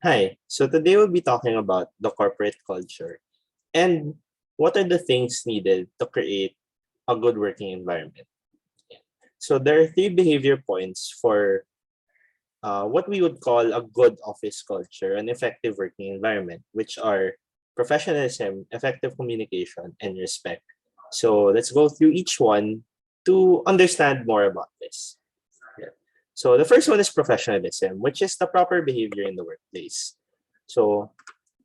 Hi, so today we'll be talking about the corporate culture and what are the things needed to create a good working environment. So there are three behavior points for what we would call a good office culture, an effective working environment, which are professionalism, effective communication, and respect. So let's go through each one to understand more about this. Yeah. So the first one is professionalism, which is the proper behavior in the workplace. So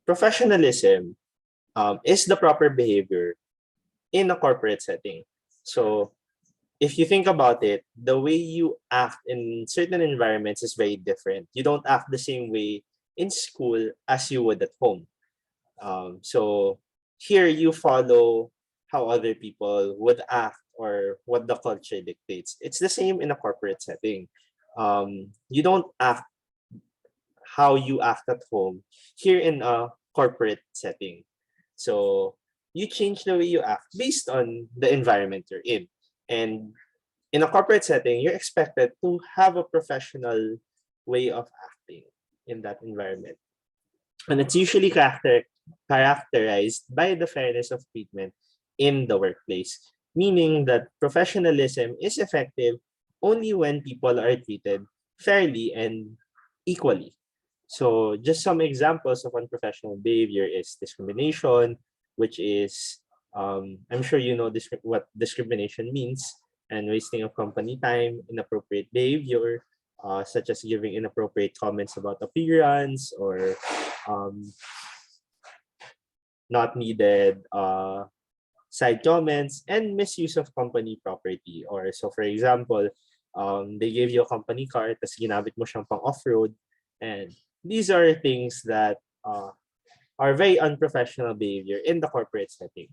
professionalism is the proper behavior in a corporate setting. So if you think about it, the way you act in certain environments is very different. You don't act the same way in school as you would at home. So here you follow how other people would act or what the culture dictates. It's the same in a corporate setting. You don't act how you act at home here in a corporate setting. So you change the way you act based on the environment you're in. And in a corporate setting, you're expected to have a professional way of acting in that environment. And it's usually characterized by the fairness of treatment in the workplace, meaning that professionalism is effective only when people are treated fairly and equally. So, just some examples of unprofessional behavior is discrimination, which is, I'm sure you know what discrimination means, and wasting of company time, inappropriate behavior, such as giving inappropriate comments about appearance or um, not needed side comments, and misuse of company property. Or so, for example, they gave you a company car, tas ginamit mo siyang pang off-road, and these are things that are very unprofessional behavior in the corporate setting.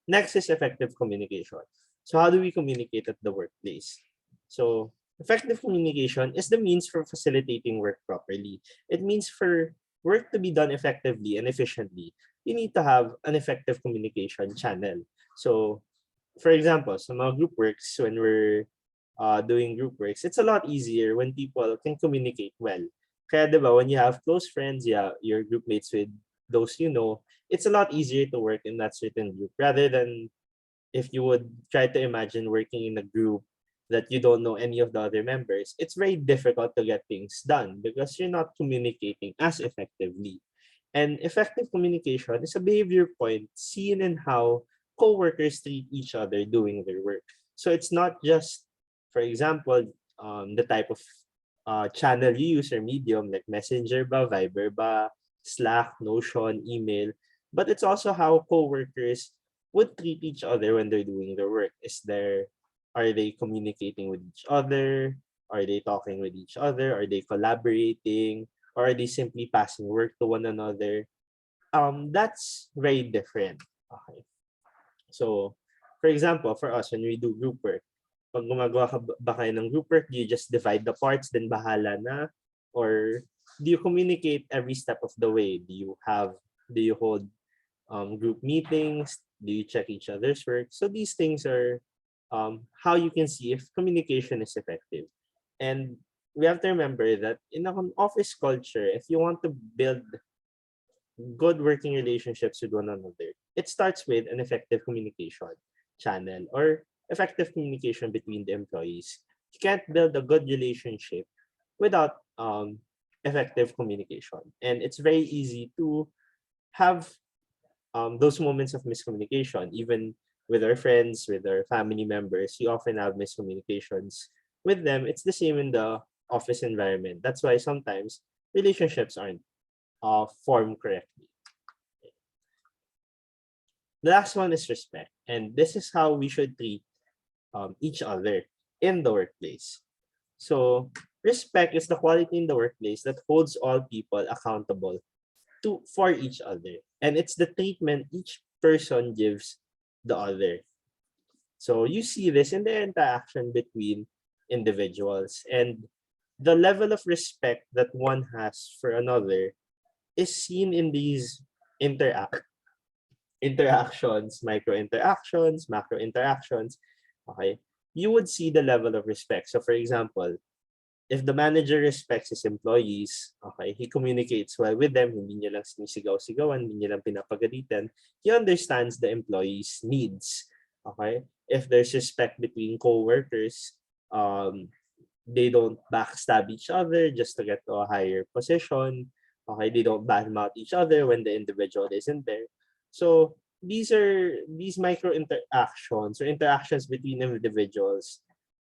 Next is effective communication. So how do we communicate at the workplace? So effective communication is the means for facilitating work properly. It means for work to be done effectively and efficiently, you need to have an effective communication channel. So for example, some mga group works, when we're doing group works, it's a lot easier when people can communicate well. Kaya diba, when you have close friends, yeah, your group mates with those you know, it's a lot easier to work in that certain group rather than if you would try to imagine working in a group that you don't know any of the other members. It's very difficult to get things done because you're not communicating as effectively. And effective communication is a behavior point seen in how coworkers treat each other doing their work. So it's not just, for example, the type of channel you use or medium like Messenger ba, Viber ba, Slack, Notion, email, but it's also how coworkers would treat each other when they're doing their work. Are they communicating with each other? Are they talking with each other? Are they collaborating? Or are they simply passing work to one another? That's very different. Okay. So, for example, for us, when we do group work, pag gumagawa ka ba kayo ng group work, do you just divide the parts, then bahala na? Or do you communicate every step of the way? Do you hold group meetings? Do you check each other's work? So these things are how you can see if communication is effective. And we have to remember that in an office culture, if you want to build good working relationships with one another, it starts with an effective communication channel or effective communication between the employees. You can't build a good relationship without effective communication. And it's very easy to have those moments of miscommunication, even with our friends, with our family members. You often have miscommunications with them. It's the same in the office environment. That's why sometimes relationships aren't formed correctly. The last one is respect. And this is how we should treat each other in the workplace. So, respect is the quality in the workplace that holds all people accountable for each other. And it's the treatment each person gives the other. So, you see this in the interaction between individuals. And the level of respect that one has for another is seen in these interact interactions, micro interactions, macro interactions. Okay, you would see the level of respect. So, for example, if the manager respects his employees, okay, he communicates well with them, hindi niya lang sinisigaw-sigawan, hindi niya lang pinapagalitan, he understands the employees' needs, okay? If there's respect between co-workers, they don't backstab each other just to get to a higher position, okay? They don't badmouth each other when the individual isn't there. So these micro interactions or interactions between individuals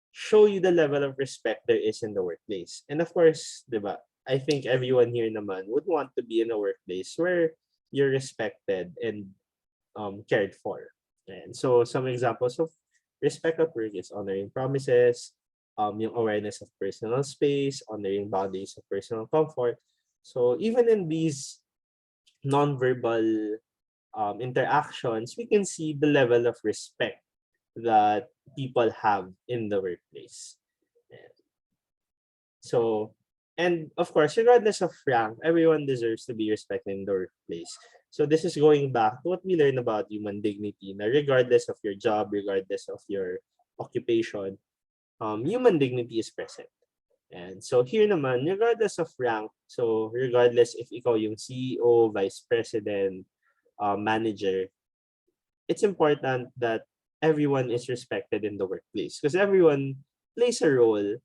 show you the level of respect there is in the workplace. And of course, 'di ba? I think everyone here naman would want to be in a workplace where you're respected and cared for. And so some examples of respect at work is honoring promises, yung awareness of personal space, honoring boundaries of personal comfort. So even in these nonverbal interactions, we can see the level of respect that people have in the workplace. So, and of course, regardless of rank, everyone deserves to be respected in the workplace. So this is going back to what we learned about human dignity. Now, regardless of your job, regardless of your occupation, human dignity is present. And so here naman, regardless of rank, so regardless if ikaw yung CEO, vice president, manager, it's important that everyone is respected in the workplace because everyone plays a role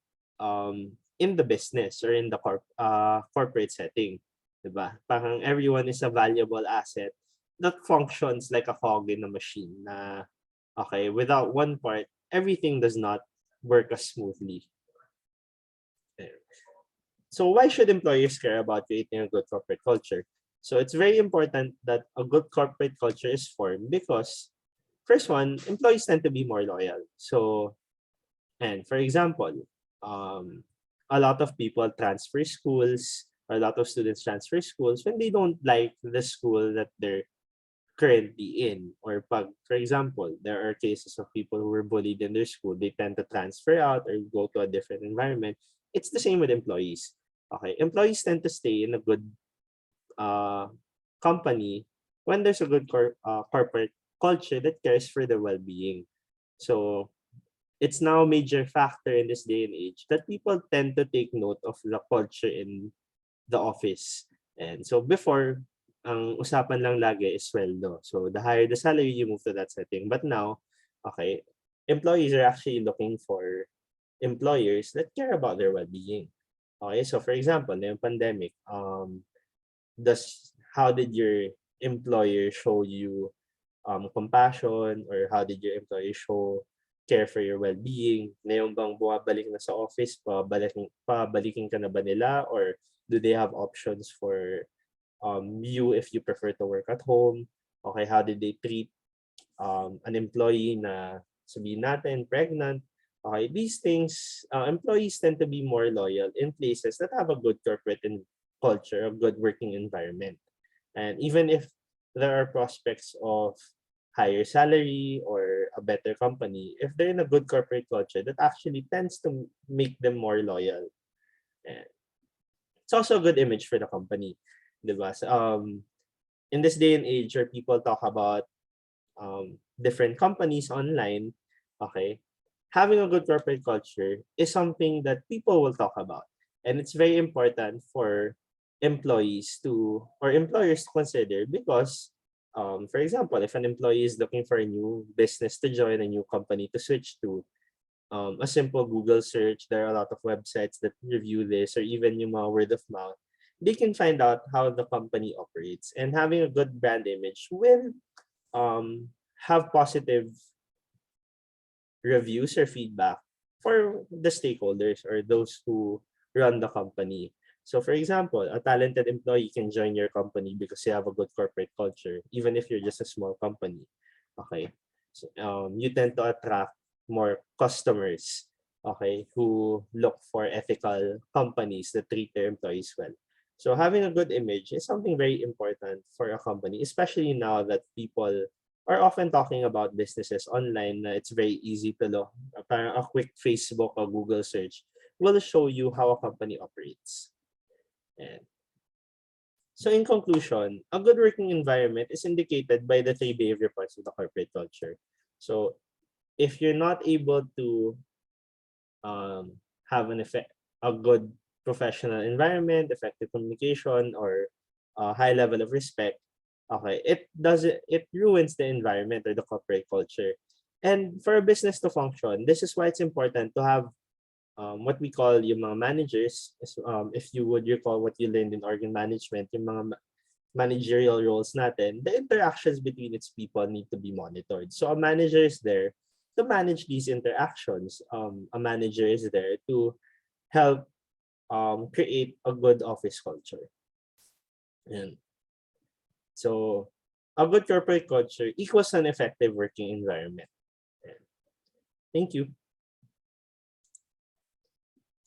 in the business or in the corporate setting. Diba? Parang everyone is a valuable asset that functions like a cog in a machine na, okay, without one part, everything does not work as smoothly. So why should employers care about creating a good corporate culture? So it's very important that a good corporate culture is formed because first one, employees tend to be more loyal. So, and for example, a lot of people transfer schools, a lot of students transfer schools when they don't like the school that they're currently in. Or pag, for example, there are cases of people who were bullied in their school, they tend to transfer out or go to a different environment. It's the same with employees. Okay, employees tend to stay in a good company when there's a good corporate culture that cares for the well-being. So it's now a major factor in this day and age that people tend to take note of the culture in the office. And so before, ang usapan lang lagi is sweldo. So the higher the salary, you move to that setting. But now, okay, employees are actually looking for employers that care about their well-being. Okay, so for example, the pandemic, how did your employer show you compassion, or how did your employer show care for your well-being? Ngayon bang bumabalik na sa office, pabalikin ka na ba nila, or do they have options for you if you prefer to work at home? Okay, how did they treat an employee na sabihin natin pregnant? Okay, these things, employees tend to be more loyal in places that have a good corporate culture, a good working environment. And even if there are prospects of higher salary or a better company, if they're in a good corporate culture, that actually tends to make them more loyal. And it's also a good image for the company. Diba? So, in this day and age where people talk about different companies online, okay, having a good corporate culture is something that people will talk about. And it's very important for employees to, or employers to consider because, for example, if an employee is looking for a new business to join, a new company to switch to, a simple Google search, there are a lot of websites that review this, or even yung mga word of mouth, they can find out how the company operates. And having a good brand image will have positive reviews or feedback for the stakeholders or those who run the company. So for example, a talented employee can join your company because you have a good corporate culture, even if you're just a small company. Okay. So, you tend to attract more customers, okay, who look for ethical companies that treat their employees well. So having a good image is something very important for a company, especially now that people are often talking about businesses online. It's very easy to look. Parang a quick Facebook or Google search will show you how a company operates. And so in conclusion, a good working environment is indicated by the three behavior parts of the corporate culture. So if you're not able to have an effect, a good professional environment, effective communication, or a high level of respect, okay, it ruins the environment or the corporate culture. And for a business to function, this is why it's important to have what we call yung mga managers. If you would recall what you learned in organ management, yung mga managerial roles natin, the interactions between its people need to be monitored. So a manager is there to manage these interactions. A manager is there to help create a good office culture. And so a good corporate culture equals an effective working environment. Thank you.